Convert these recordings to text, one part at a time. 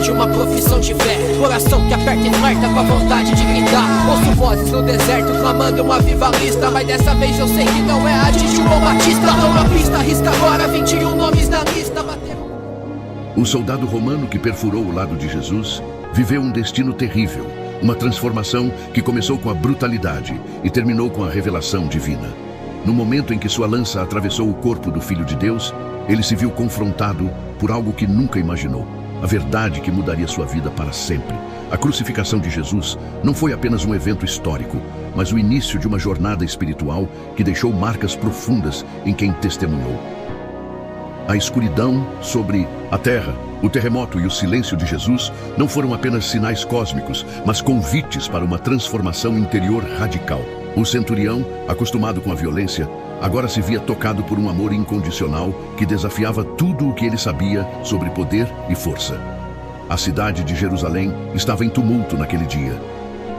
de uma profissão de fé. Coração que aperta e flerta com a vontade de gritar. Ouço vozes no deserto clamando uma avivalista, mas dessa vez eu sei que não é a de João Batista. Não na pista, arrisca agora 21 nomes na lista. O soldado romano que perfurou o lado de Jesus viveu um destino terrível, uma transformação que começou com a brutalidade e terminou com a revelação divina. No momento em que sua lança atravessou o corpo do Filho de Deus, ele se viu confrontado por algo que nunca imaginou, a verdade que mudaria sua vida para sempre. A crucificação de Jesus não foi apenas um evento histórico, mas o início de uma jornada espiritual que deixou marcas profundas em quem testemunhou. A escuridão sobre a terra, o terremoto e o silêncio de Jesus não foram apenas sinais cósmicos, mas convites para uma transformação interior radical. O centurião, acostumado com a violência, agora se via tocado por um amor incondicional que desafiava tudo o que ele sabia sobre poder e força. A cidade de Jerusalém estava em tumulto naquele dia.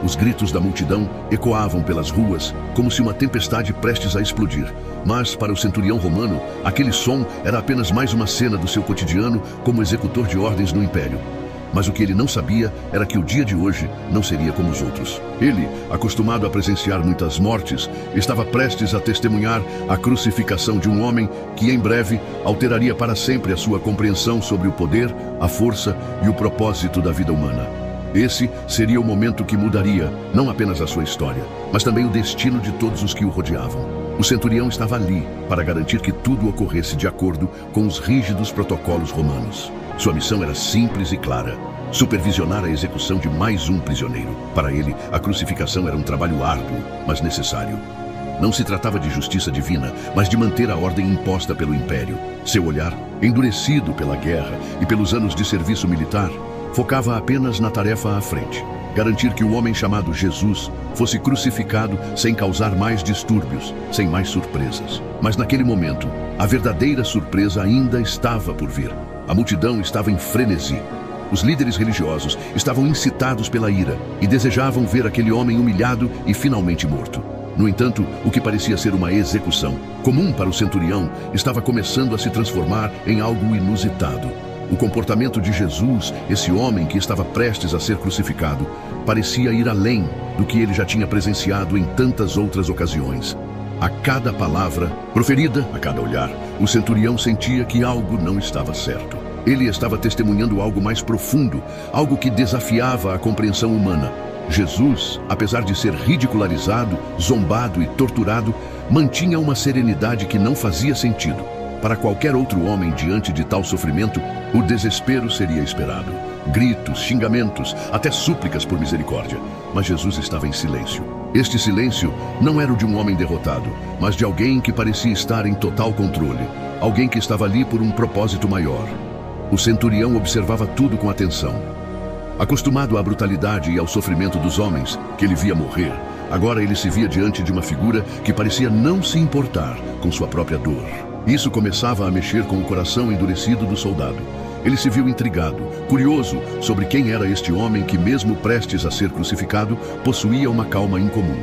Os gritos da multidão ecoavam pelas ruas como se uma tempestade prestes a explodir. Mas, para o centurião romano, aquele som era apenas mais uma cena do seu cotidiano como executor de ordens no império. Mas o que ele não sabia era que o dia de hoje não seria como os outros. Ele, acostumado a presenciar muitas mortes, estava prestes a testemunhar a crucificação de um homem que, em breve, alteraria para sempre a sua compreensão sobre o poder, a força e o propósito da vida humana. Esse seria o momento que mudaria não apenas a sua história, mas também o destino de todos os que o rodeavam. O centurião estava ali para garantir que tudo ocorresse de acordo com os rígidos protocolos romanos. Sua missão era simples e clara: supervisionar a execução de mais um prisioneiro. Para ele, a crucificação era um trabalho árduo, mas necessário. Não se tratava de justiça divina, mas de manter a ordem imposta pelo império. Seu olhar, endurecido pela guerra e pelos anos de serviço militar, focava apenas na tarefa à frente: garantir que o homem chamado Jesus fosse crucificado sem causar mais distúrbios, sem mais surpresas. Mas naquele momento, a verdadeira surpresa ainda estava por vir. A multidão estava em frenesi. Os líderes religiosos estavam incitados pela ira e desejavam ver aquele homem humilhado e finalmente morto. No entanto, o que parecia ser uma execução comum para o centurião estava começando a se transformar em algo inusitado. O comportamento de Jesus, esse homem que estava prestes a ser crucificado, parecia ir além do que ele já tinha presenciado em tantas outras ocasiões. A cada palavra proferida, a cada olhar, o centurião sentia que algo não estava certo. Ele estava testemunhando algo mais profundo, algo que desafiava a compreensão humana. Jesus, apesar de ser ridicularizado, zombado e torturado, mantinha uma serenidade que não fazia sentido. Para qualquer outro homem diante de tal sofrimento, o desespero seria esperado. Gritos, xingamentos, até súplicas por misericórdia. Mas Jesus estava em silêncio. Este silêncio não era o de um homem derrotado, mas de alguém que parecia estar em total controle. Alguém que estava ali por um propósito maior. O centurião observava tudo com atenção. Acostumado à brutalidade e ao sofrimento dos homens que ele via morrer, agora ele se via diante de uma figura que parecia não se importar com sua própria dor. Isso começava a mexer com o coração endurecido do soldado. Ele se viu intrigado, curioso sobre quem era este homem que, mesmo prestes a ser crucificado, possuía uma calma incomum.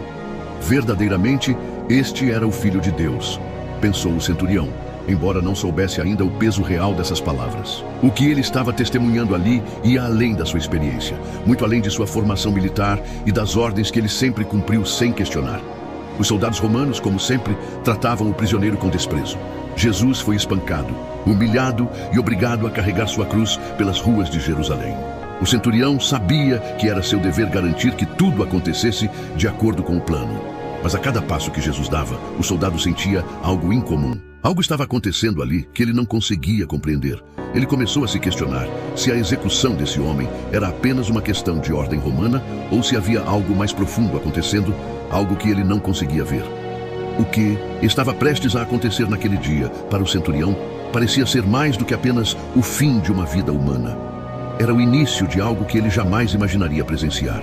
Verdadeiramente, este era o Filho de Deus, pensou o centurião, embora não soubesse ainda o peso real dessas palavras. O que ele estava testemunhando ali ia além da sua experiência, muito além de sua formação militar e das ordens que ele sempre cumpriu sem questionar. Os soldados romanos, como sempre, tratavam o prisioneiro com desprezo. Jesus foi espancado, humilhado e obrigado a carregar sua cruz pelas ruas de Jerusalém. O centurião sabia que era seu dever garantir que tudo acontecesse de acordo com o plano. Mas a cada passo que Jesus dava, o soldado sentia algo incomum. Algo estava acontecendo ali que ele não conseguia compreender. Ele começou a se questionar se a execução desse homem era apenas uma questão de ordem romana ou se havia algo mais profundo acontecendo, algo que ele não conseguia ver. O que estava prestes a acontecer naquele dia, para o centurião, parecia ser mais do que apenas o fim de uma vida humana. Era o início de algo que ele jamais imaginaria presenciar.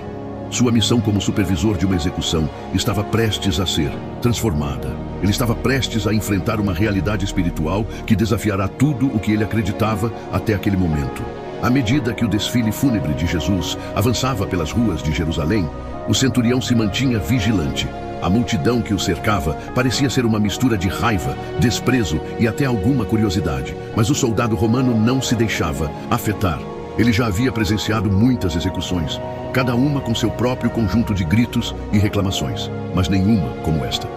Sua missão como supervisor de uma execução estava prestes a ser transformada. Ele estava prestes a enfrentar uma realidade espiritual que desafiará tudo o que ele acreditava até aquele momento. À medida que o desfile fúnebre de Jesus avançava pelas ruas de Jerusalém, o centurião se mantinha vigilante. A multidão que o cercava parecia ser uma mistura de raiva, desprezo e até alguma curiosidade, mas o soldado romano não se deixava afetar. Ele já havia presenciado muitas execuções, cada uma com seu próprio conjunto de gritos e reclamações, mas nenhuma como esta.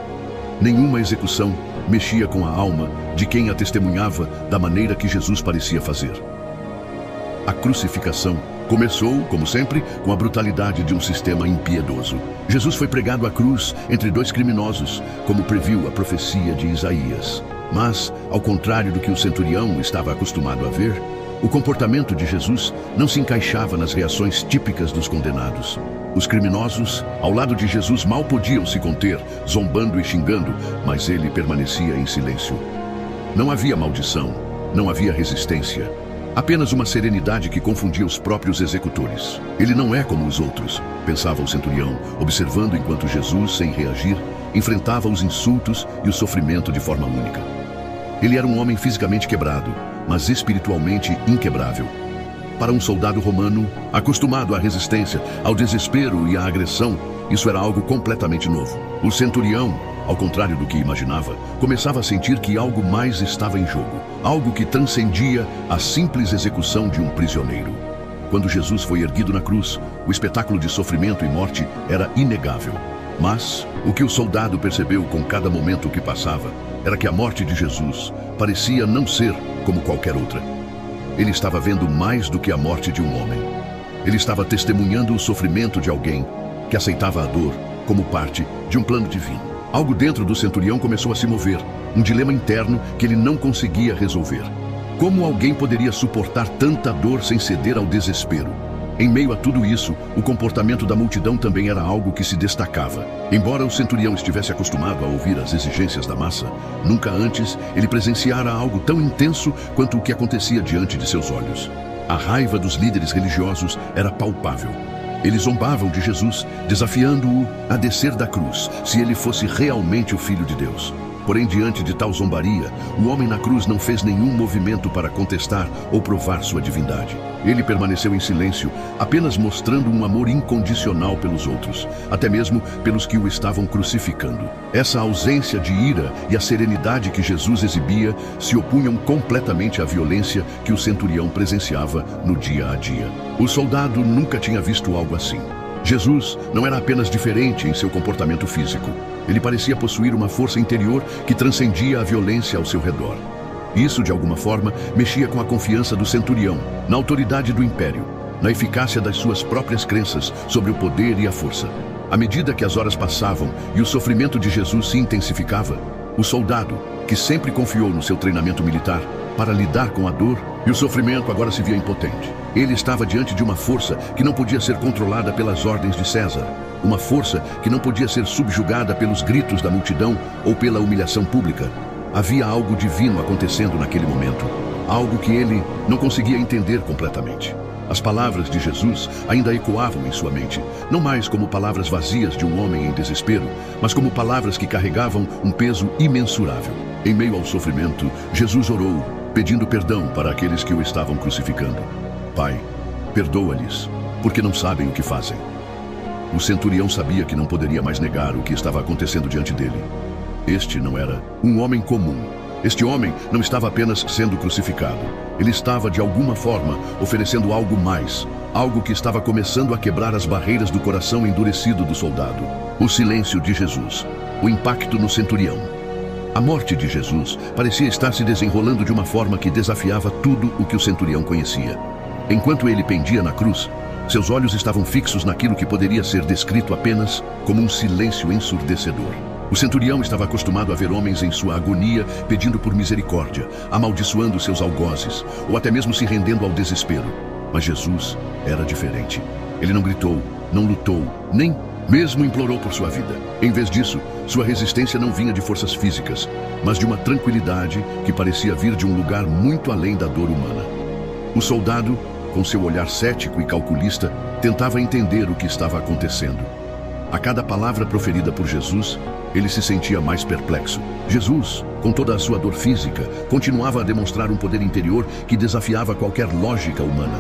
Nenhuma execução mexia com a alma de quem a testemunhava da maneira que Jesus parecia fazer. A crucificação começou, como sempre, com a brutalidade de um sistema impiedoso. Jesus foi pregado à cruz entre dois criminosos, como previu a profecia de Isaías. Mas, ao contrário do que o centurião estava acostumado a ver, o comportamento de Jesus não se encaixava nas reações típicas dos condenados. Os criminosos, ao lado de Jesus, mal podiam se conter, zombando e xingando, mas ele permanecia em silêncio. Não havia maldição, não havia resistência, apenas uma serenidade que confundia os próprios executores. Ele não é como os outros, pensava o centurião, observando enquanto Jesus, sem reagir, enfrentava os insultos e o sofrimento de forma única. Ele era um homem fisicamente quebrado, mas espiritualmente inquebrável. Para um soldado romano, acostumado à resistência, ao desespero e à agressão, isso era algo completamente novo. O centurião, ao contrário do que imaginava, começava a sentir que algo mais estava em jogo, algo que transcendia a simples execução de um prisioneiro. Quando Jesus foi erguido na cruz, o espetáculo de sofrimento e morte era inegável. Mas o que o soldado percebeu com cada momento que passava era que a morte de Jesus parecia não ser como qualquer outra. Ele estava vendo mais do que a morte de um homem. Ele estava testemunhando o sofrimento de alguém que aceitava a dor como parte de um plano divino. Algo dentro do centurião começou a se mover, um dilema interno que ele não conseguia resolver. Como alguém poderia suportar tanta dor sem ceder ao desespero? Em meio a tudo isso, o comportamento da multidão também era algo que se destacava. Embora o centurião estivesse acostumado a ouvir as exigências da massa, nunca antes ele presenciara algo tão intenso quanto o que acontecia diante de seus olhos. A raiva dos líderes religiosos era palpável. Eles zombavam de Jesus, desafiando-o a descer da cruz, se ele fosse realmente o Filho de Deus. Porém, diante de tal zombaria, o homem na cruz não fez nenhum movimento para contestar ou provar sua divindade. Ele permaneceu em silêncio, apenas mostrando um amor incondicional pelos outros, até mesmo pelos que o estavam crucificando. Essa ausência de ira e a serenidade que Jesus exibia se opunham completamente à violência que o centurião presenciava no dia a dia. O soldado nunca tinha visto algo assim. Jesus não era apenas diferente em seu comportamento físico. Ele parecia possuir uma força interior que transcendia a violência ao seu redor. Isso, de alguma forma, mexia com a confiança do centurião, na autoridade do império, na eficácia das suas próprias crenças sobre o poder e a força. À medida que as horas passavam e o sofrimento de Jesus se intensificava, o soldado, que sempre confiou no seu treinamento militar para lidar com a dor e o sofrimento, agora se via impotente. Ele estava diante de uma força que não podia ser controlada pelas ordens de César, uma força que não podia ser subjugada pelos gritos da multidão ou pela humilhação pública. Havia algo divino acontecendo naquele momento, algo que ele não conseguia entender completamente. As palavras de Jesus ainda ecoavam em sua mente, não mais como palavras vazias de um homem em desespero, mas como palavras que carregavam um peso imensurável. Em meio ao sofrimento, Jesus orou, pedindo perdão para aqueles que o estavam crucificando. Pai, perdoa-lhes, porque não sabem o que fazem. O centurião sabia que não poderia mais negar o que estava acontecendo diante dele. Este não era um homem comum. Este homem não estava apenas sendo crucificado. Ele estava, de alguma forma, oferecendo algo mais. Algo que estava começando a quebrar as barreiras do coração endurecido do soldado. O silêncio de Jesus. O impacto no centurião. A morte de Jesus parecia estar se desenrolando de uma forma que desafiava tudo o que o centurião conhecia. Enquanto ele pendia na cruz, seus olhos estavam fixos naquilo que poderia ser descrito apenas como um silêncio ensurdecedor. O centurião estava acostumado a ver homens em sua agonia pedindo por misericórdia, amaldiçoando seus algozes, ou até mesmo se rendendo ao desespero. Mas Jesus era diferente. Ele não gritou, não lutou, nem mesmo implorou por sua vida. Em vez disso, sua resistência não vinha de forças físicas, mas de uma tranquilidade que parecia vir de um lugar muito além da dor humana. O soldado, com seu olhar cético e calculista, tentava entender o que estava acontecendo. A cada palavra proferida por Jesus, ele se sentia mais perplexo. Jesus, com toda a sua dor física, continuava a demonstrar um poder interior que desafiava qualquer lógica humana.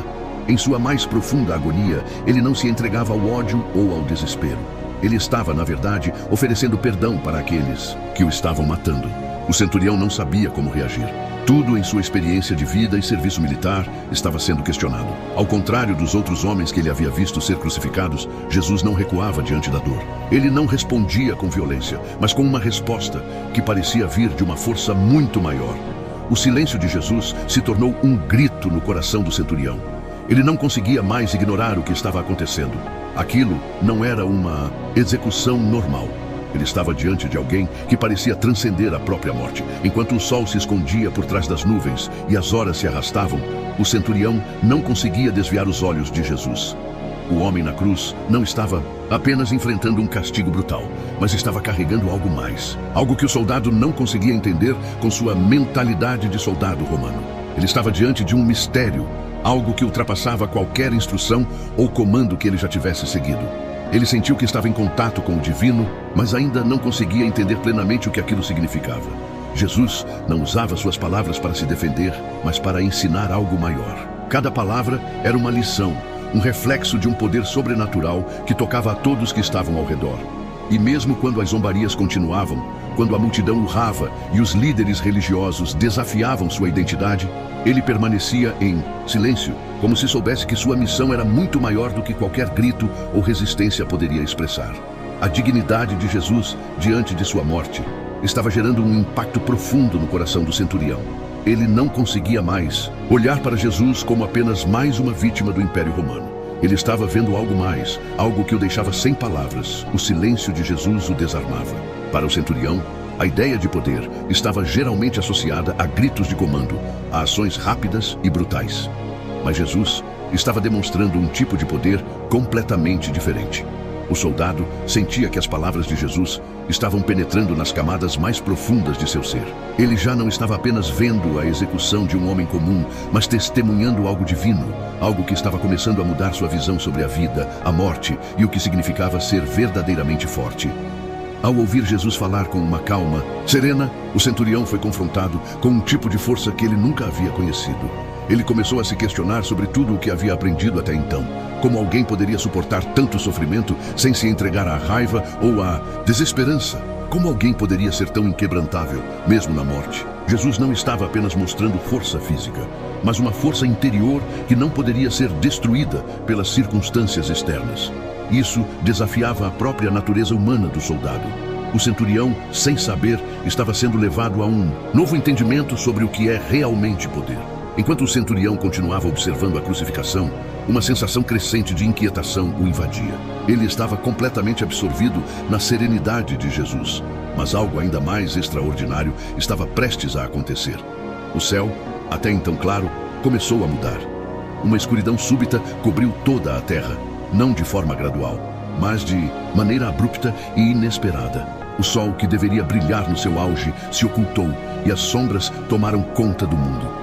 Em sua mais profunda agonia, ele não se entregava ao ódio ou ao desespero. Ele estava, na verdade, oferecendo perdão para aqueles que o estavam matando. O centurião não sabia como reagir. Tudo em sua experiência de vida e serviço militar estava sendo questionado. Ao contrário dos outros homens que ele havia visto ser crucificados, Jesus não recuava diante da dor. Ele não respondia com violência, mas com uma resposta que parecia vir de uma força muito maior. O silêncio de Jesus se tornou um grito no coração do centurião. Ele não conseguia mais ignorar o que estava acontecendo. Aquilo não era uma execução normal. Ele estava diante de alguém que parecia transcender a própria morte. Enquanto o sol se escondia por trás das nuvens e as horas se arrastavam, o centurião não conseguia desviar os olhos de Jesus. O homem na cruz não estava apenas enfrentando um castigo brutal, mas estava carregando algo mais. Algo que o soldado não conseguia entender com sua mentalidade de soldado romano. Ele estava diante de um mistério, algo que ultrapassava qualquer instrução ou comando que ele já tivesse seguido. Ele sentiu que estava em contato com o divino, mas ainda não conseguia entender plenamente o que aquilo significava. Jesus não usava suas palavras para se defender, mas para ensinar algo maior. Cada palavra era uma lição, um reflexo de um poder sobrenatural que tocava a todos que estavam ao redor. E mesmo quando as zombarias continuavam, quando a multidão urrava e os líderes religiosos desafiavam sua identidade, ele permanecia em silêncio, como se soubesse que sua missão era muito maior do que qualquer grito ou resistência poderia expressar. A dignidade de Jesus diante de sua morte estava gerando um impacto profundo no coração do centurião. Ele não conseguia mais olhar para Jesus como apenas mais uma vítima do Império Romano. Ele estava vendo algo mais, algo que o deixava sem palavras. O silêncio de Jesus o desarmava. Para o centurião, a ideia de poder estava geralmente associada a gritos de comando, a ações rápidas e brutais. Mas Jesus estava demonstrando um tipo de poder completamente diferente. O soldado sentia que as palavras de Jesus estavam penetrando nas camadas mais profundas de seu ser. Ele já não estava apenas vendo a execução de um homem comum, mas testemunhando algo divino, algo que estava começando a mudar sua visão sobre a vida, a morte e o que significava ser verdadeiramente forte. Ao ouvir Jesus falar com uma calma serena, o centurião foi confrontado com um tipo de força que ele nunca havia conhecido. Ele começou a se questionar sobre tudo o que havia aprendido até então. Como alguém poderia suportar tanto sofrimento sem se entregar à raiva ou à desesperança? Como alguém poderia ser tão inquebrantável, mesmo na morte? Jesus não estava apenas mostrando força física, mas uma força interior que não poderia ser destruída pelas circunstâncias externas. Isso desafiava a própria natureza humana do soldado. O centurião, sem saber, estava sendo levado a um novo entendimento sobre o que é realmente poder. Enquanto o centurião continuava observando a crucificação, uma sensação crescente de inquietação o invadia. Ele estava completamente absorvido na serenidade de Jesus, mas algo ainda mais extraordinário estava prestes a acontecer. O céu, até então claro, começou a mudar. Uma escuridão súbita cobriu toda a terra, não de forma gradual, mas de maneira abrupta e inesperada. O sol, que deveria brilhar no seu auge, se ocultou e as sombras tomaram conta do mundo.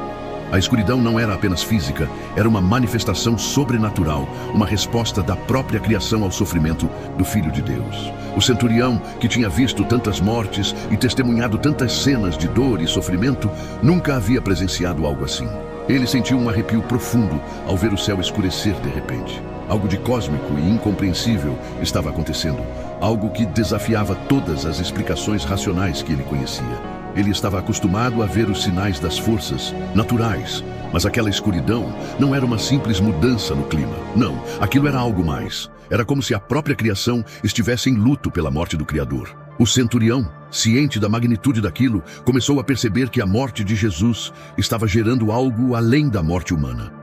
A escuridão não era apenas física, era uma manifestação sobrenatural, uma resposta da própria criação ao sofrimento do Filho de Deus. O centurião, que tinha visto tantas mortes e testemunhado tantas cenas de dor e sofrimento, nunca havia presenciado algo assim. Ele sentiu um arrepio profundo ao ver o céu escurecer de repente. Algo de cósmico e incompreensível estava acontecendo, algo que desafiava todas as explicações racionais que ele conhecia. Ele estava acostumado a ver os sinais das forças naturais, mas aquela escuridão não era uma simples mudança no clima. Não, aquilo era algo mais. Era como se a própria criação estivesse em luto pela morte do Criador. O centurião, ciente da magnitude daquilo, começou a perceber que a morte de Jesus estava gerando algo além da morte humana.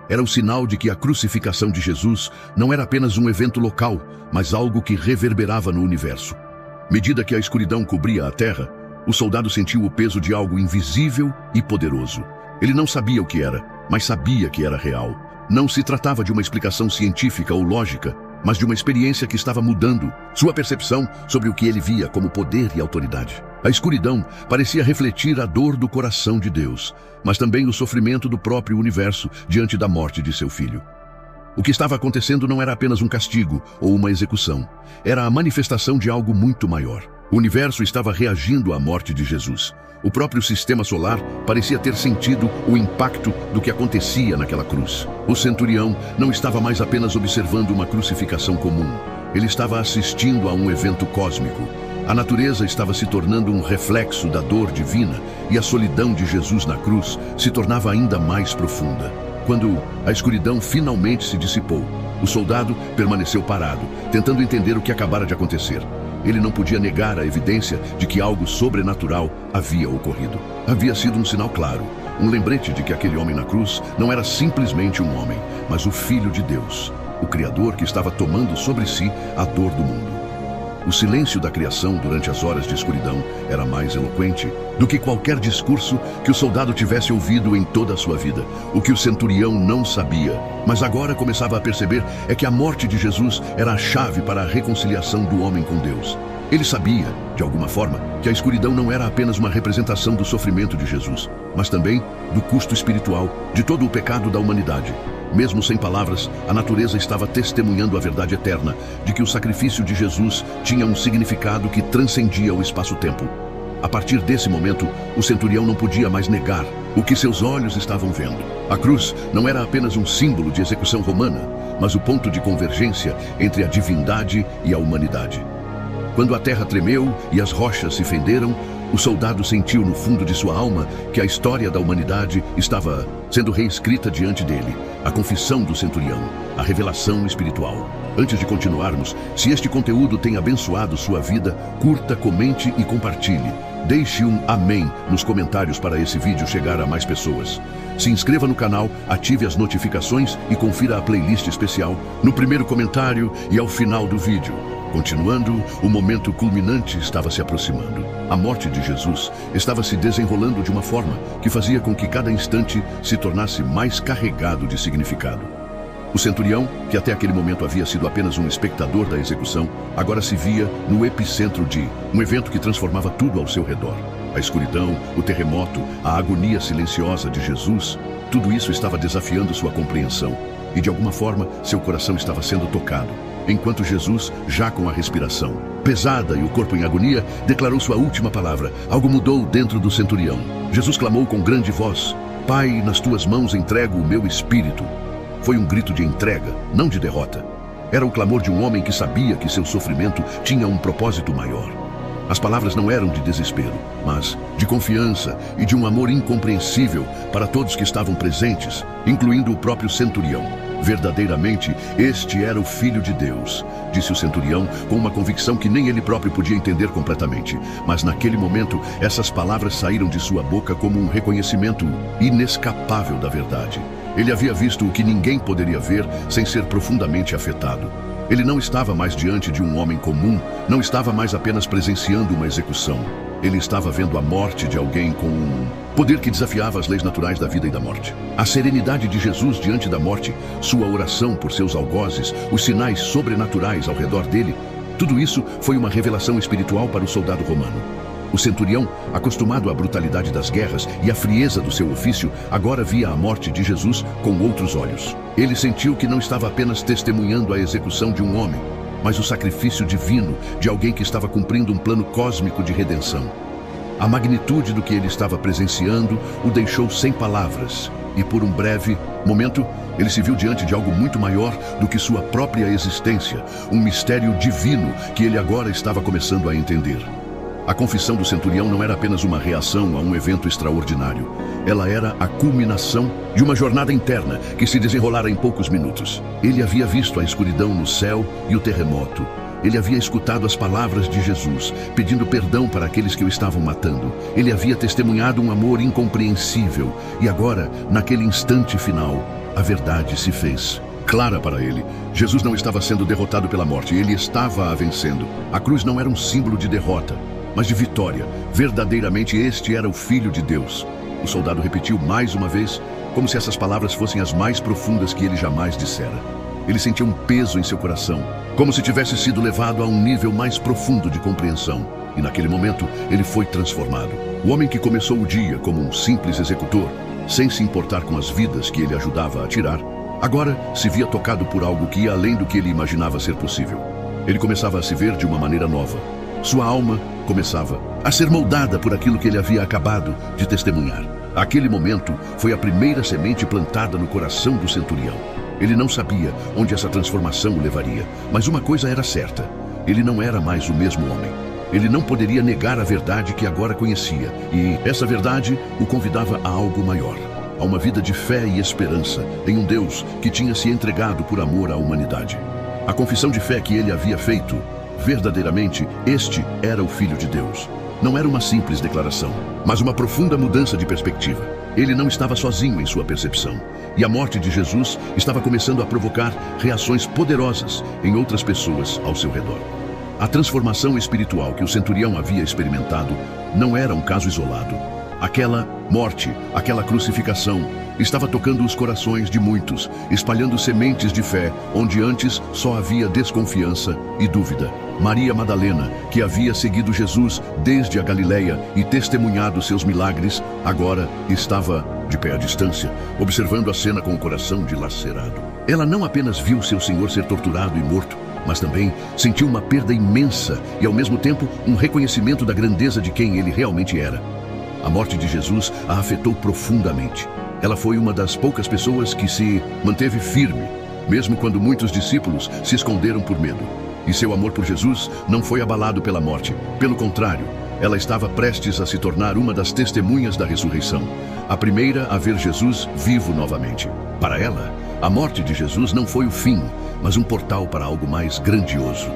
Era o sinal de que a crucificação de Jesus não era apenas um evento local, mas algo que reverberava no universo. À medida que a escuridão cobria a terra, o soldado sentiu o peso de algo invisível e poderoso. Ele não sabia o que era, mas sabia que era real. Não se tratava de uma explicação científica ou lógica, mas de uma experiência que estava mudando sua percepção sobre o que ele via como poder e autoridade. A escuridão parecia refletir a dor do coração de Deus, mas também o sofrimento do próprio universo diante da morte de seu filho. O que estava acontecendo não era apenas um castigo ou uma execução, era a manifestação de algo muito maior. O universo estava reagindo à morte de Jesus. O próprio sistema solar parecia ter sentido o impacto do que acontecia naquela cruz. O centurião não estava mais apenas observando uma crucificação comum. Ele estava assistindo a um evento cósmico. A natureza estava se tornando um reflexo da dor divina e a solidão de Jesus na cruz se tornava ainda mais profunda. Quando a escuridão finalmente se dissipou, o soldado permaneceu parado, tentando entender o que acabara de acontecer. Ele não podia negar a evidência de que algo sobrenatural havia ocorrido. Havia sido um sinal claro, um lembrete de que aquele homem na cruz não era simplesmente um homem, mas o Filho de Deus, o Criador que estava tomando sobre si a dor do mundo. O silêncio da criação durante as horas de escuridão era mais eloquente do que qualquer discurso que o soldado tivesse ouvido em toda a sua vida. O que o centurião não sabia, mas agora começava a perceber, é que a morte de Jesus era a chave para a reconciliação do homem com Deus. Ele sabia, de alguma forma, que a escuridão não era apenas uma representação do sofrimento de Jesus, mas também do custo espiritual de todo o pecado da humanidade. Mesmo sem palavras, a natureza estava testemunhando a verdade eterna de que o sacrifício de Jesus tinha um significado que transcendia o espaço-tempo. A partir desse momento, o centurião não podia mais negar o que seus olhos estavam vendo. A cruz não era apenas um símbolo de execução romana, mas o ponto de convergência entre a divindade e a humanidade. Quando a terra tremeu e as rochas se fenderam, o soldado sentiu no fundo de sua alma que a história da humanidade estava sendo reescrita diante dele. A confissão do centurião, a revelação espiritual. Antes de continuarmos, se este conteúdo tem abençoado sua vida, curta, comente e compartilhe. Deixe um amém nos comentários para esse vídeo chegar a mais pessoas. Se inscreva no canal, ative as notificações e confira a playlist especial no primeiro comentário e ao final do vídeo. Continuando, o momento culminante estava se aproximando. A morte de Jesus estava se desenrolando de uma forma que fazia com que cada instante se tornasse mais carregado de significado. O centurião, que até aquele momento havia sido apenas um espectador da execução, agora se via no epicentro de um evento que transformava tudo ao seu redor. A escuridão, o terremoto, a agonia silenciosa de Jesus, tudo isso estava desafiando sua compreensão e, de alguma forma, seu coração estava sendo tocado. Enquanto Jesus, já com a respiração pesada e o corpo em agonia, declarou sua última palavra, algo mudou dentro do centurião. Jesus clamou com grande voz: Pai, nas tuas mãos entrego o meu espírito. Foi um grito de entrega, não de derrota. Era o clamor de um homem que sabia que seu sofrimento tinha um propósito maior. As palavras não eram de desespero, mas de confiança e de um amor incompreensível para todos que estavam presentes, incluindo o próprio centurião. Verdadeiramente, este era o Filho de Deus, disse o centurião com uma convicção que nem ele próprio podia entender completamente. Mas naquele momento, essas palavras saíram de sua boca como um reconhecimento inescapável da verdade. Ele havia visto o que ninguém poderia ver sem ser profundamente afetado. Ele não estava mais diante de um homem comum, não estava mais apenas presenciando uma execução. Ele estava vendo a morte de alguém com um poder que desafiava as leis naturais da vida e da morte. A serenidade de Jesus diante da morte, sua oração por seus algozes, os sinais sobrenaturais ao redor dele, tudo isso foi uma revelação espiritual para o soldado romano. O centurião, acostumado à brutalidade das guerras e à frieza do seu ofício, agora via a morte de Jesus com outros olhos. Ele sentiu que não estava apenas testemunhando a execução de um homem, mas o sacrifício divino de alguém que estava cumprindo um plano cósmico de redenção. A magnitude do que ele estava presenciando o deixou sem palavras, e por um breve momento, ele se viu diante de algo muito maior do que sua própria existência, um mistério divino que ele agora estava começando a entender. A confissão do centurião não era apenas uma reação a um evento extraordinário. Ela era a culminação de uma jornada interna que se desenrolara em poucos minutos. Ele havia visto a escuridão no céu e o terremoto. Ele havia escutado as palavras de Jesus, pedindo perdão para aqueles que o estavam matando. Ele havia testemunhado um amor incompreensível. E agora, naquele instante final, a verdade se fez clara para ele. Jesus não estava sendo derrotado pela morte, ele estava a vencendo. A cruz não era um símbolo de derrota, mas de vitória. Verdadeiramente este era o Filho de Deus. O soldado repetiu mais uma vez, como se essas palavras fossem as mais profundas que ele jamais dissera. Ele sentiu um peso em seu coração, como se tivesse sido levado a um nível mais profundo de compreensão. E naquele momento, ele foi transformado. O homem que começou o dia como um simples executor, sem se importar com as vidas que ele ajudava a tirar, agora se via tocado por algo que ia além do que ele imaginava ser possível. Ele começava a se ver de uma maneira nova. Sua alma começava a ser moldada por aquilo que ele havia acabado de testemunhar. Aquele momento foi a primeira semente plantada no coração do centurião. Ele não sabia onde essa transformação o levaria, mas uma coisa era certa: ele não era mais o mesmo homem. Ele não poderia negar a verdade que agora conhecia, e essa verdade o convidava a algo maior, a uma vida de fé e esperança em um Deus que tinha se entregado por amor à humanidade. A confissão de fé que ele havia feito, verdadeiramente, este era o Filho de Deus. Não era uma simples declaração, mas uma profunda mudança de perspectiva. Ele não estava sozinho em sua percepção, e a morte de Jesus estava começando a provocar reações poderosas em outras pessoas ao seu redor. A transformação espiritual que o centurião havia experimentado não era um caso isolado. Aquela morte, aquela crucificação, estava tocando os corações de muitos, espalhando sementes de fé, onde antes só havia desconfiança e dúvida. Maria Madalena, que havia seguido Jesus desde a Galileia e testemunhado seus milagres, agora estava de pé à distância, observando a cena com o coração dilacerado. Ela não apenas viu seu Senhor ser torturado e morto, mas também sentiu uma perda imensa e, ao mesmo tempo, um reconhecimento da grandeza de quem ele realmente era. A morte de Jesus a afetou profundamente. Ela foi uma das poucas pessoas que se manteve firme, mesmo quando muitos discípulos se esconderam por medo. E seu amor por Jesus não foi abalado pela morte. Pelo contrário, ela estava prestes a se tornar uma das testemunhas da ressurreição, a primeira a ver Jesus vivo novamente. Para ela, a morte de Jesus não foi o fim, mas um portal para algo mais grandioso.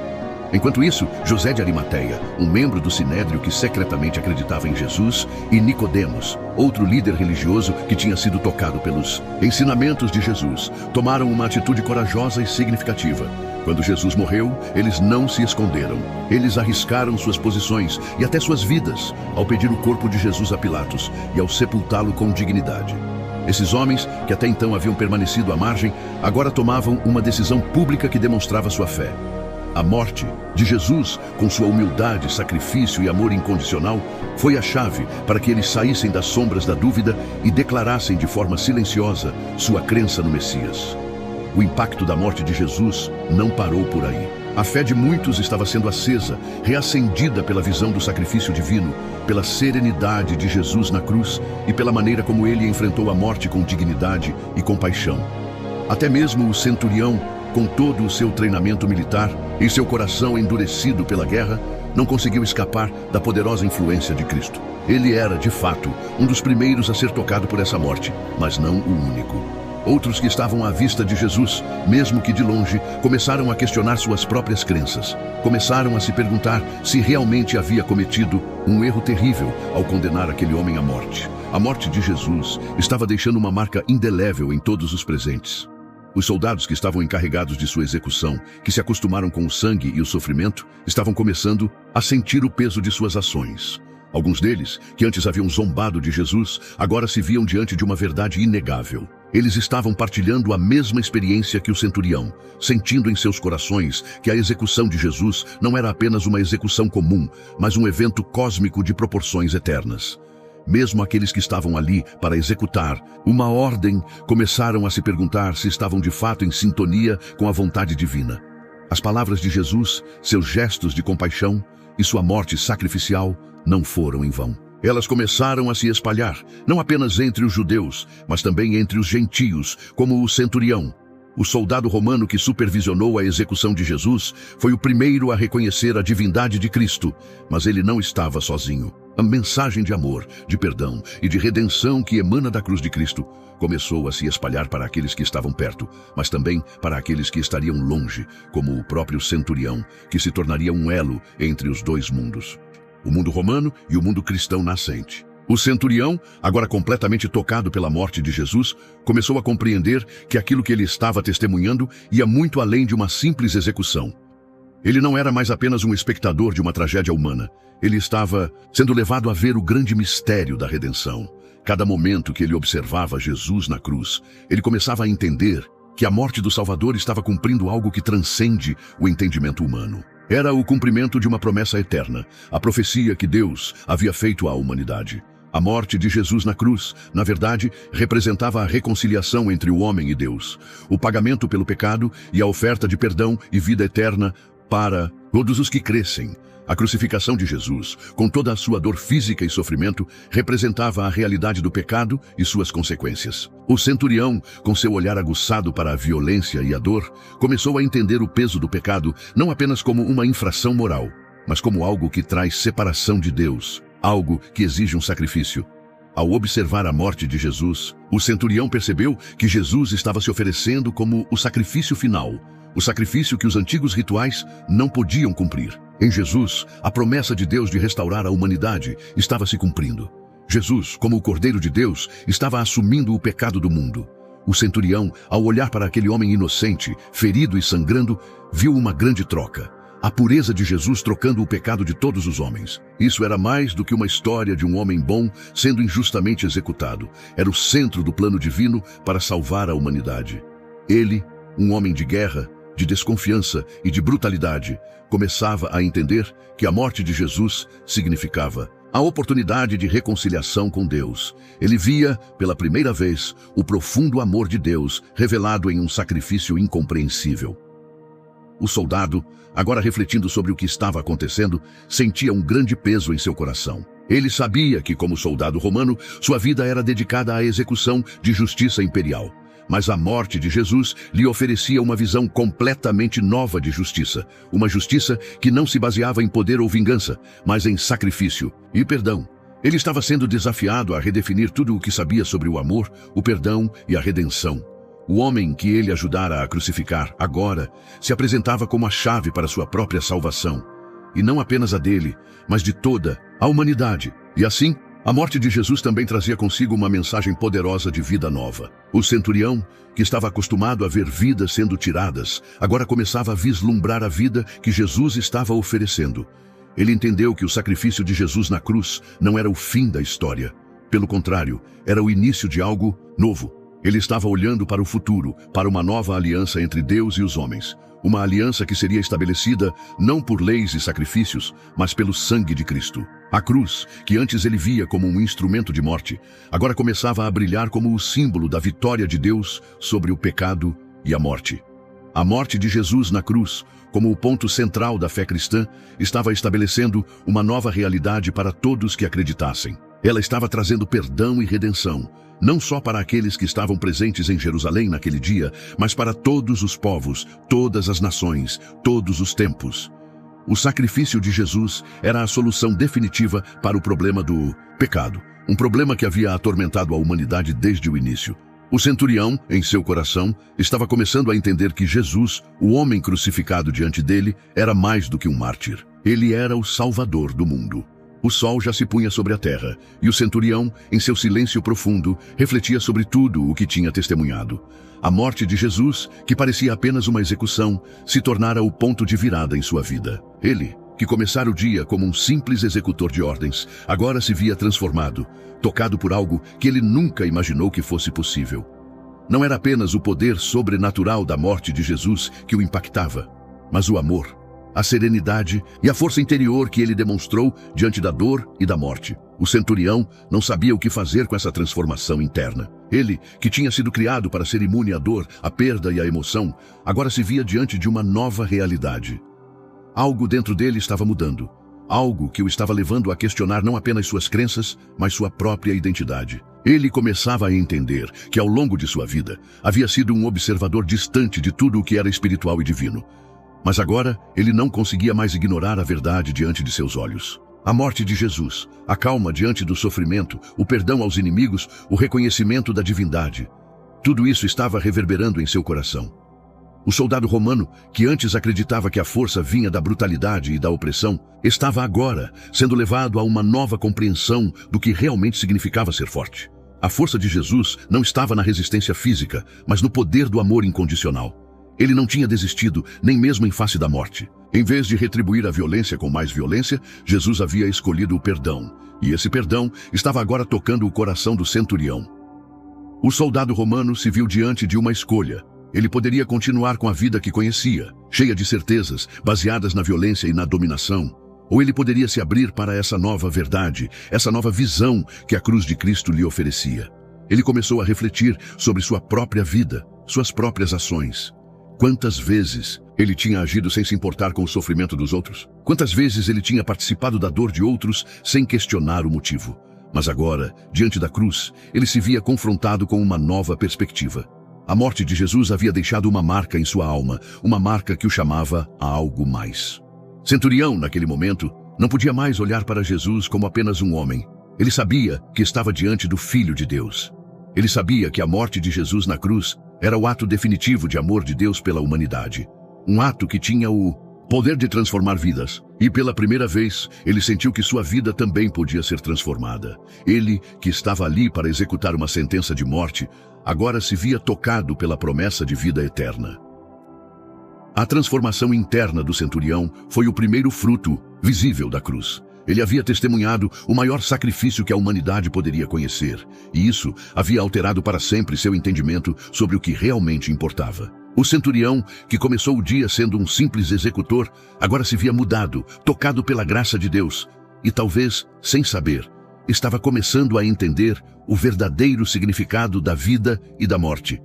Enquanto isso, José de Arimateia, um membro do Sinédrio que secretamente acreditava em Jesus, e Nicodemos, outro líder religioso que tinha sido tocado pelos ensinamentos de Jesus, tomaram uma atitude corajosa e significativa. Quando Jesus morreu, eles não se esconderam. Eles arriscaram suas posições e até suas vidas ao pedir o corpo de Jesus a Pilatos e ao sepultá-lo com dignidade. Esses homens, que até então haviam permanecido à margem, agora tomavam uma decisão pública que demonstrava sua fé. A morte de Jesus, com sua humildade, sacrifício e amor incondicional, foi a chave para que eles saíssem das sombras da dúvida e declarassem de forma silenciosa sua crença no Messias. O impacto da morte de Jesus não parou por aí. A fé de muitos estava sendo acesa, reacendida pela visão do sacrifício divino, pela serenidade de Jesus na cruz e pela maneira como ele enfrentou a morte com dignidade e compaixão. Até mesmo o centurião, com todo o seu treinamento militar e seu coração endurecido pela guerra, não conseguiu escapar da poderosa influência de Cristo. Ele era, de fato, um dos primeiros a ser tocado por essa morte, mas não o único. Outros que estavam à vista de Jesus, mesmo que de longe, começaram a questionar suas próprias crenças. Começaram a se perguntar se realmente havia cometido um erro terrível ao condenar aquele homem à morte. A morte de Jesus estava deixando uma marca indelével em todos os presentes. Os soldados que estavam encarregados de sua execução, que se acostumaram com o sangue e o sofrimento, estavam começando a sentir o peso de suas ações. Alguns deles, que antes haviam zombado de Jesus, agora se viam diante de uma verdade inegável. Eles estavam partilhando a mesma experiência que o centurião, sentindo em seus corações que a execução de Jesus não era apenas uma execução comum, mas um evento cósmico de proporções eternas. Mesmo aqueles que estavam ali para executar uma ordem começaram a se perguntar se estavam de fato em sintonia com a vontade divina. As palavras de Jesus, seus gestos de compaixão e sua morte sacrificial não foram em vão. Elas começaram a se espalhar, não apenas entre os judeus, mas também entre os gentios, como o centurião. O soldado romano que supervisionou a execução de Jesus foi o primeiro a reconhecer a divindade de Cristo, mas ele não estava sozinho. A mensagem de amor, de perdão e de redenção que emana da cruz de Cristo começou a se espalhar para aqueles que estavam perto, mas também para aqueles que estariam longe, como o próprio centurião, que se tornaria um elo entre os dois mundos, o mundo romano e o mundo cristão nascente. O centurião, agora completamente tocado pela morte de Jesus, começou a compreender que aquilo que ele estava testemunhando ia muito além de uma simples execução. Ele não era mais apenas um espectador de uma tragédia humana. Ele estava sendo levado a ver o grande mistério da redenção. Cada momento que ele observava Jesus na cruz, ele começava a entender que a morte do Salvador estava cumprindo algo que transcende o entendimento humano. Era o cumprimento de uma promessa eterna, a profecia que Deus havia feito à humanidade. A morte de Jesus na cruz, na verdade, representava a reconciliação entre o homem e Deus, o pagamento pelo pecado e a oferta de perdão e vida eterna para todos os que crescem. A crucificação de Jesus, com toda a sua dor física e sofrimento, representava a realidade do pecado e suas consequências. O centurião, com seu olhar aguçado para a violência e a dor, começou a entender o peso do pecado não apenas como uma infração moral, mas como algo que traz separação de Deus, algo que exige um sacrifício. Ao observar a morte de Jesus, o centurião percebeu que Jesus estava se oferecendo como o sacrifício final, o sacrifício que os antigos rituais não podiam cumprir. Em Jesus, a promessa de Deus de restaurar a humanidade estava se cumprindo. Jesus, como o Cordeiro de Deus, estava assumindo o pecado do mundo. O centurião, ao olhar para aquele homem inocente, ferido e sangrando, viu uma grande troca. A pureza de Jesus trocando o pecado de todos os homens. Isso era mais do que uma história de um homem bom sendo injustamente executado. Era o centro do plano divino para salvar a humanidade. Ele, um homem de guerra, de desconfiança e de brutalidade, começava a entender que a morte de Jesus significava a oportunidade de reconciliação com Deus. Ele via, pela primeira vez, o profundo amor de Deus revelado em um sacrifício incompreensível. O soldado, agora refletindo sobre o que estava acontecendo, sentia um grande peso em seu coração. Ele sabia que, como soldado romano, sua vida era dedicada à execução de justiça imperial. Mas a morte de Jesus lhe oferecia uma visão completamente nova de justiça. Uma justiça que não se baseava em poder ou vingança, mas em sacrifício e perdão. Ele estava sendo desafiado a redefinir tudo o que sabia sobre o amor, o perdão e a redenção. O homem que ele ajudara a crucificar, agora, se apresentava como a chave para sua própria salvação. E não apenas a dele, mas de toda a humanidade. E assim, a morte de Jesus também trazia consigo uma mensagem poderosa de vida nova. O centurião, que estava acostumado a ver vidas sendo tiradas, agora começava a vislumbrar a vida que Jesus estava oferecendo. Ele entendeu que o sacrifício de Jesus na cruz não era o fim da história. Pelo contrário, era o início de algo novo. Ele estava olhando para o futuro, para uma nova aliança entre Deus e os homens. Uma aliança que seria estabelecida não por leis e sacrifícios, mas pelo sangue de Cristo. A cruz, que antes ele via como um instrumento de morte, agora começava a brilhar como o símbolo da vitória de Deus sobre o pecado e a morte. A morte de Jesus na cruz, como o ponto central da fé cristã, estava estabelecendo uma nova realidade para todos que acreditassem. Ela estava trazendo perdão e redenção, não só para aqueles que estavam presentes em Jerusalém naquele dia, mas para todos os povos, todas as nações, todos os tempos. O sacrifício de Jesus era a solução definitiva para o problema do pecado, um problema que havia atormentado a humanidade desde o início. O centurião, em seu coração, estava começando a entender que Jesus, o homem crucificado diante dele, era mais do que um mártir. Ele era o Salvador do mundo. O sol já se punha sobre a terra, e o centurião, em seu silêncio profundo, refletia sobre tudo o que tinha testemunhado. A morte de Jesus, que parecia apenas uma execução, se tornara o ponto de virada em sua vida. Ele, que começara o dia como um simples executor de ordens, agora se via transformado, tocado por algo que ele nunca imaginou que fosse possível. Não era apenas o poder sobrenatural da morte de Jesus que o impactava, mas o amor, a serenidade e a força interior que ele demonstrou diante da dor e da morte. O centurião não sabia o que fazer com essa transformação interna. Ele, que tinha sido criado para ser imune à dor, à perda e à emoção, agora se via diante de uma nova realidade. Algo dentro dele estava mudando. Algo que o estava levando a questionar não apenas suas crenças, mas sua própria identidade. Ele começava a entender que ao longo de sua vida havia sido um observador distante de tudo o que era espiritual e divino. Mas agora ele não conseguia mais ignorar a verdade diante de seus olhos. A morte de Jesus, a calma diante do sofrimento, o perdão aos inimigos, o reconhecimento da divindade. Tudo isso estava reverberando em seu coração. O soldado romano, que antes acreditava que a força vinha da brutalidade e da opressão, estava agora sendo levado a uma nova compreensão do que realmente significava ser forte. A força de Jesus não estava na resistência física, mas no poder do amor incondicional. Ele não tinha desistido, nem mesmo em face da morte. Em vez de retribuir a violência com mais violência, Jesus havia escolhido o perdão. E esse perdão estava agora tocando o coração do centurião. O soldado romano se viu diante de uma escolha. Ele poderia continuar com a vida que conhecia, cheia de certezas, baseadas na violência e na dominação. Ou ele poderia se abrir para essa nova verdade, essa nova visão que a cruz de Cristo lhe oferecia. Ele começou a refletir sobre sua própria vida, suas próprias ações. Quantas vezes ele tinha agido sem se importar com o sofrimento dos outros? Quantas vezes ele tinha participado da dor de outros sem questionar o motivo? Mas agora, diante da cruz, ele se via confrontado com uma nova perspectiva. A morte de Jesus havia deixado uma marca em sua alma, uma marca que o chamava a algo mais. Centurião, naquele momento, não podia mais olhar para Jesus como apenas um homem. Ele sabia que estava diante do Filho de Deus. Ele sabia que a morte de Jesus na cruz era o ato definitivo de amor de Deus pela humanidade. Um ato que tinha o poder de transformar vidas. E pela primeira vez, ele sentiu que sua vida também podia ser transformada. Ele, que estava ali para executar uma sentença de morte, agora se via tocado pela promessa de vida eterna. A transformação interna do centurião foi o primeiro fruto visível da cruz. Ele havia testemunhado o maior sacrifício que a humanidade poderia conhecer, e isso havia alterado para sempre seu entendimento sobre o que realmente importava. O centurião, que começou o dia sendo um simples executor, agora se via mudado, tocado pela graça de Deus, e talvez, sem saber, estava começando a entender o verdadeiro significado da vida e da morte.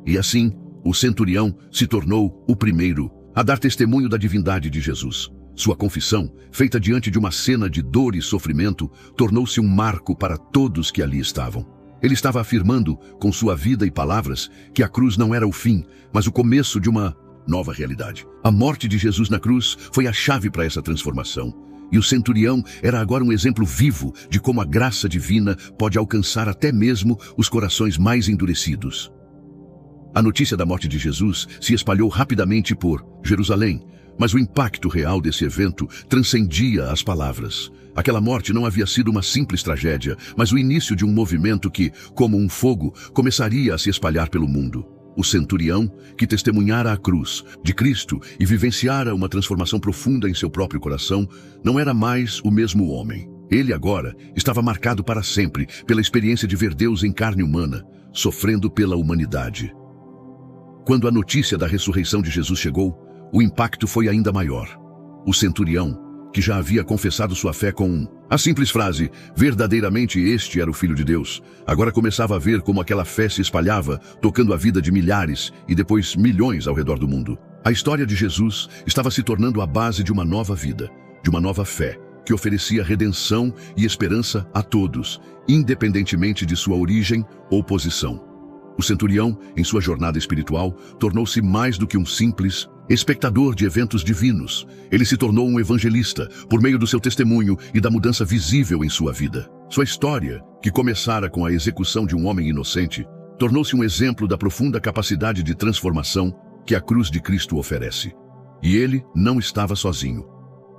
E assim, o centurião se tornou o primeiro a dar testemunho da divindade de Jesus. Sua confissão, feita diante de uma cena de dor e sofrimento, tornou-se um marco para todos que ali estavam. Ele estava afirmando, com sua vida e palavras, que a cruz não era o fim, mas o começo de uma nova realidade. A morte de Jesus na cruz foi a chave para essa transformação. E o centurião era agora um exemplo vivo de como a graça divina pode alcançar até mesmo os corações mais endurecidos. A notícia da morte de Jesus se espalhou rapidamente por Jerusalém, mas o impacto real desse evento transcendia as palavras. Aquela morte não havia sido uma simples tragédia, mas o início de um movimento que, como um fogo, começaria a se espalhar pelo mundo. O centurião, que testemunhara a cruz de Cristo e vivenciara uma transformação profunda em seu próprio coração, não era mais o mesmo homem. Ele agora estava marcado para sempre pela experiência de ver Deus em carne humana, sofrendo pela humanidade. Quando a notícia da ressurreição de Jesus chegou, o impacto foi ainda maior. O centurião, que já havia confessado sua fé com a simples frase, verdadeiramente este era o Filho de Deus, agora começava a ver como aquela fé se espalhava, tocando a vida de milhares e depois milhões ao redor do mundo. A história de Jesus estava se tornando a base de uma nova vida, de uma nova fé, que oferecia redenção e esperança a todos, independentemente de sua origem ou posição. O centurião, em sua jornada espiritual, tornou-se mais do que um simples espectador de eventos divinos. Ele se tornou um evangelista, por meio do seu testemunho e da mudança visível em sua vida. Sua história, que começara com a execução de um homem inocente, tornou-se um exemplo da profunda capacidade de transformação que a cruz de Cristo oferece. E ele não estava sozinho.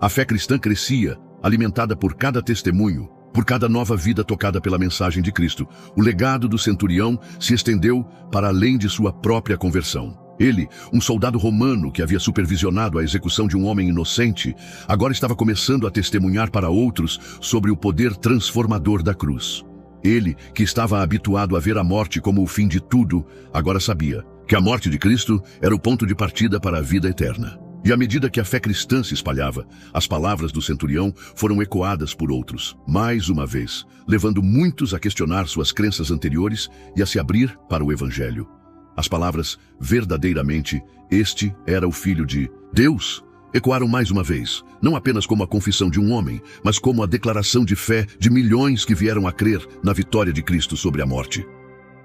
A fé cristã crescia, alimentada por cada testemunho, por cada nova vida tocada pela mensagem de Cristo. O legado do centurião se estendeu para além de sua própria conversão. Ele, um soldado romano que havia supervisionado a execução de um homem inocente, agora estava começando a testemunhar para outros sobre o poder transformador da cruz. Ele, que estava habituado a ver a morte como o fim de tudo, agora sabia que a morte de Cristo era o ponto de partida para a vida eterna. E à medida que a fé cristã se espalhava, as palavras do centurião foram ecoadas por outros, mais uma vez, levando muitos a questionar suas crenças anteriores e a se abrir para o Evangelho. As palavras, verdadeiramente, este era o Filho de Deus, ecoaram mais uma vez, não apenas como a confissão de um homem, mas como a declaração de fé de milhões que vieram a crer na vitória de Cristo sobre a morte.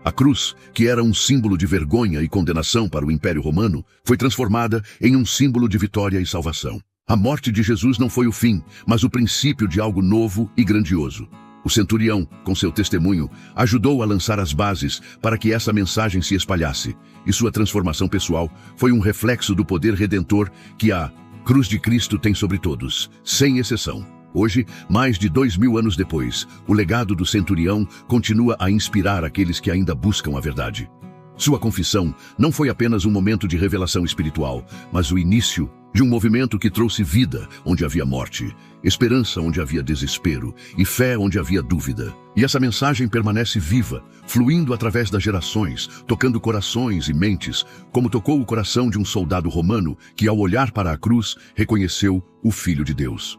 A cruz, que era um símbolo de vergonha e condenação para o Império Romano, foi transformada em um símbolo de vitória e salvação. A morte de Jesus não foi o fim, mas o princípio de algo novo e grandioso. O centurião, com seu testemunho, ajudou a lançar as bases para que essa mensagem se espalhasse, e sua transformação pessoal foi um reflexo do poder redentor que a cruz de Cristo tem sobre todos, sem exceção. Hoje, mais de 2000 anos depois, o legado do centurião continua a inspirar aqueles que ainda buscam a verdade. Sua confissão não foi apenas um momento de revelação espiritual, mas o início de um movimento que trouxe vida onde havia morte, esperança onde havia desespero e fé onde havia dúvida. E essa mensagem permanece viva, fluindo através das gerações, tocando corações e mentes, como tocou o coração de um soldado romano que, ao olhar para a cruz, reconheceu o Filho de Deus.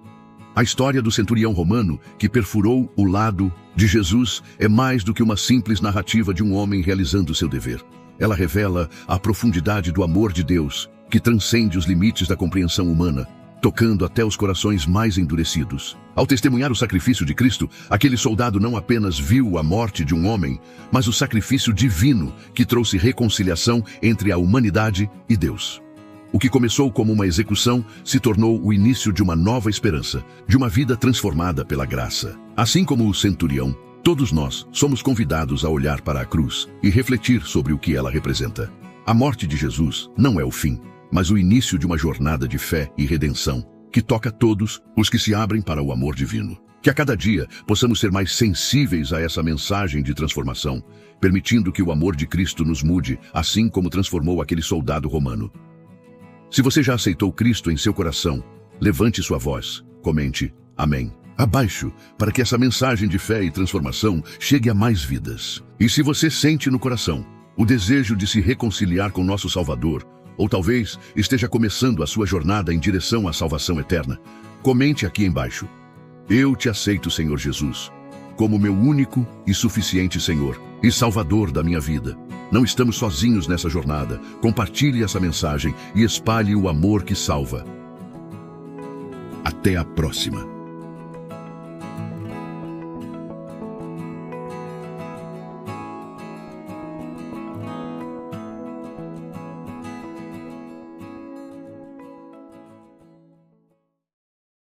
A história do centurião romano que perfurou o lado de Jesus é mais do que uma simples narrativa de um homem realizando seu dever. Ela revela a profundidade do amor de Deus, que transcende os limites da compreensão humana, tocando até os corações mais endurecidos. Ao testemunhar o sacrifício de Cristo, aquele soldado não apenas viu a morte de um homem, mas o sacrifício divino que trouxe reconciliação entre a humanidade e Deus. O que começou como uma execução se tornou o início de uma nova esperança, de uma vida transformada pela graça. Assim como o centurião, todos nós somos convidados a olhar para a cruz e refletir sobre o que ela representa. A morte de Jesus não é o fim, mas o início de uma jornada de fé e redenção que toca todos os que se abrem para o amor divino. Que a cada dia possamos ser mais sensíveis a essa mensagem de transformação, permitindo que o amor de Cristo nos mude, assim como transformou aquele soldado romano. Se você já aceitou Cristo em seu coração, levante sua voz, comente Amém abaixo, para que essa mensagem de fé e transformação chegue a mais vidas. E se você sente no coração o desejo de se reconciliar com nosso Salvador, ou talvez esteja começando a sua jornada em direção à salvação eterna, comente aqui embaixo. Eu te aceito, Senhor Jesus, como meu único e suficiente Senhor e Salvador da minha vida. Não estamos sozinhos nessa jornada. Compartilhe essa mensagem e espalhe o amor que salva. Até a próxima.